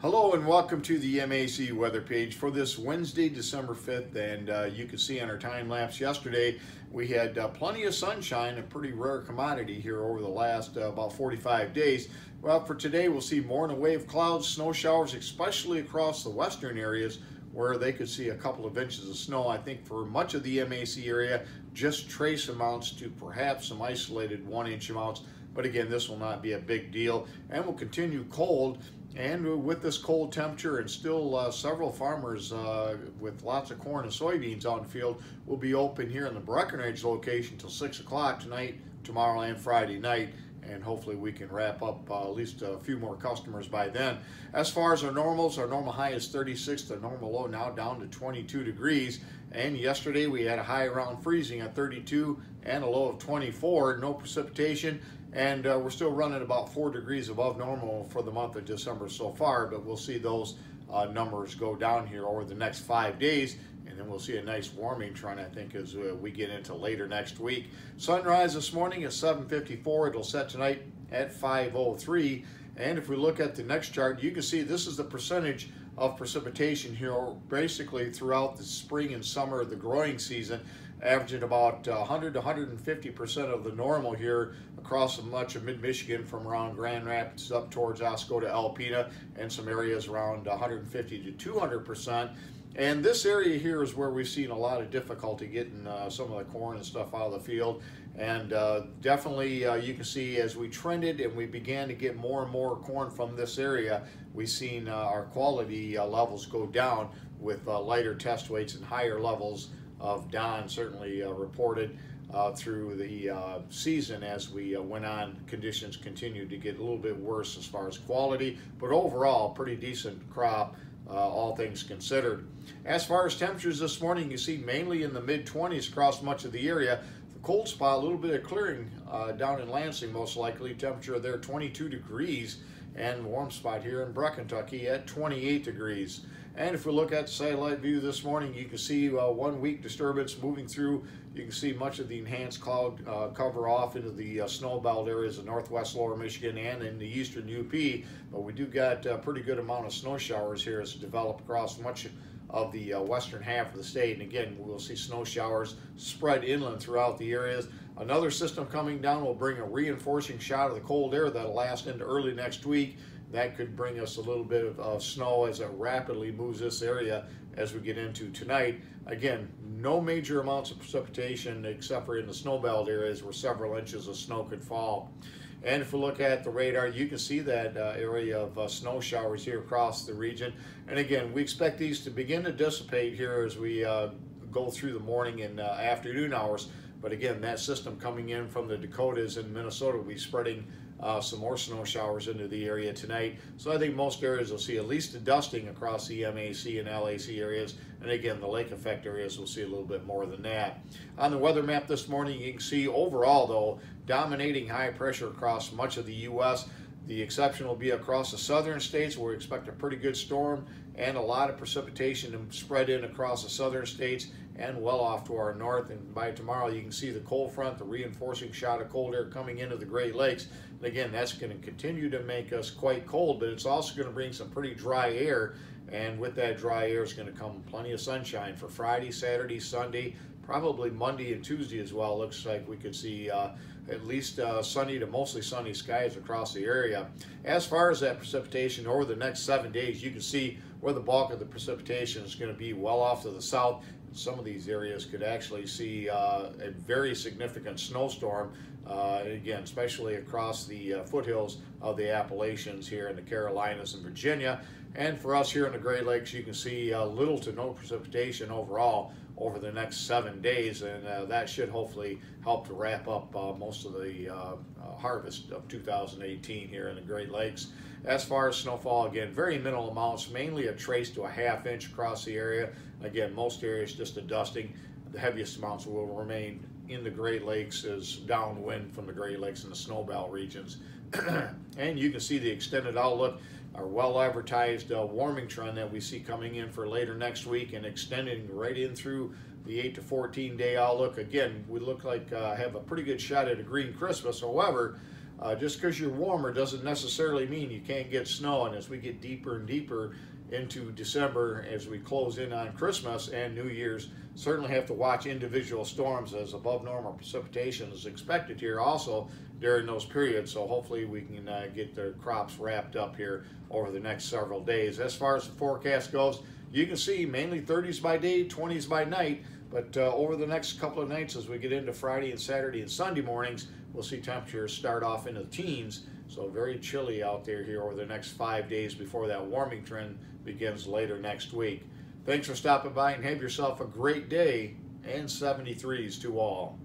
Hello and welcome to the MAC weather page for this Wednesday, December 5th. And you can see on our time lapse yesterday, we had plenty of sunshine, a pretty rare commodity here over the last about 45 days. Well, for today, we'll see more in the way of clouds, snow showers, especially across the western areas where they could see a couple of inches of snow. I think for much of the MAC area, just trace amounts to perhaps some isolated 1-inch amounts. But again, this will not be a big deal and will continue cold. And with this cold temperature and still several farmers with lots of corn and soybeans out in the field will be open here in the Breckenridge location till 6 o'clock tonight, tomorrow, and Friday night. And hopefully we can wrap up at least a few more customers by then. As far as our normal high is 36, the normal low now down to 22 degrees. And yesterday we had a high around freezing at 32 and a low of 24, no precipitation. And we're still running about 4 degrees above normal for the month of December so far, but we'll see those numbers go down here over the next 5 days. And then we'll see a nice warming trend, I think, as we get into later next week. Sunrise this morning is 7:54. It'll set tonight at 5:03. And if we look at the next chart, you can see this is the percentage of precipitation here basically throughout the spring and summer of the growing season, averaging about 100 to 150% of the normal here across much of mid-Michigan from around Grand Rapids up towards Oscoda, Alpena, and some areas around 150 to 200%. And this area here is where we've seen a lot of difficulty getting some of the corn and stuff out of the field. And definitely you can see as we trended and we began to get more and more corn from this area, we've seen our quality levels go down with lighter test weights and higher levels of DON certainly reported through the season as we went on. Conditions continued to get a little bit worse as far as quality, but overall pretty decent crop. All things considered. As far as temperatures this morning, you see mainly in the mid-20s across much of the area. The cold spot, a little bit of clearing down in Lansing most likely. Temperature there 22 degrees, and warm spot here in Kentucky at 28 degrees. And if we look at the satellite view this morning, you can see 1 weak disturbance moving through. You can see much of the enhanced cloud cover off into the snow belt areas of northwest lower Michigan and in the eastern UP. But we do got a pretty good amount of snow showers here as it develop across much of the western half of the state. And again, we'll see snow showers spread inland throughout the areas. Another system coming down will bring a reinforcing shot of the cold air that'll last into early next week. That could bring us a little bit of snow as it rapidly moves this area as we get into tonight. Again, no major amounts of precipitation except for in the snow belt areas where several inches of snow could fall. And if we look at the radar, you can see that area of snow showers here across the region. And again, we expect these to begin to dissipate here as we go through the morning and afternoon hours. But again, that system coming in from the Dakotas and Minnesota will be spreading some more snow showers into the area tonight. So I think most areas will see at least a dusting across the MAC and LAC areas. And again, the lake effect areas will see a little bit more than that. On the weather map this morning, you can see overall, though, dominating high pressure across much of the U.S. The exception will be across the southern states where we expect a pretty good storm and a lot of precipitation to spread in across the southern states and well off to our north. And by tomorrow you can see the cold front, the reinforcing shot of cold air coming into the Great Lakes. And again, that's going to continue to make us quite cold, but it's also going to bring some pretty dry air. And with that dry air is going to come plenty of sunshine for Friday, Saturday, Sunday, probably Monday and Tuesday as well. Looks like we could see at least sunny to mostly sunny skies across the area. As far as that precipitation over the next 7 days, you can see where the bulk of the precipitation is going to be well off to the south. Some of these areas could actually see a very significant snowstorm, again, especially across the foothills of the Appalachians here in the Carolinas and Virginia. And for us here in the Great Lakes, you can see little to no precipitation overall over the next 7 days, and that should hopefully help to wrap up most of the harvest of 2018 here in the Great Lakes. As far as snowfall, again, very minimal amounts, mainly a trace to a ½ inch across the area. Again, most areas just a dusting. The heaviest amounts will remain in the Great Lakes as downwind from the Great Lakes and the snow belt regions. And you can see the extended outlook, our well-advertised warming trend that we see coming in for later next week and extending right in through the 8 to 14 day outlook. Again, we look like have a pretty good shot at a green Christmas. However, Just because you're warmer doesn't necessarily mean you can't get snow. And as we get deeper and deeper into December, as we close in on Christmas and New Year's, certainly have to watch individual storms, as above normal precipitation is expected here also during those periods. So hopefully we can get the crops wrapped up here over the next several days. As far as the forecast goes, you can see mainly 30s by day, 20s by night. But over the next couple of nights, as we get into Friday and Saturday and Sunday mornings, we'll see temperatures start off into the teens. So very chilly out there here over the next 5 days before that warming trend begins later next week. Thanks for stopping by, and have yourself a great day, and 73s to all.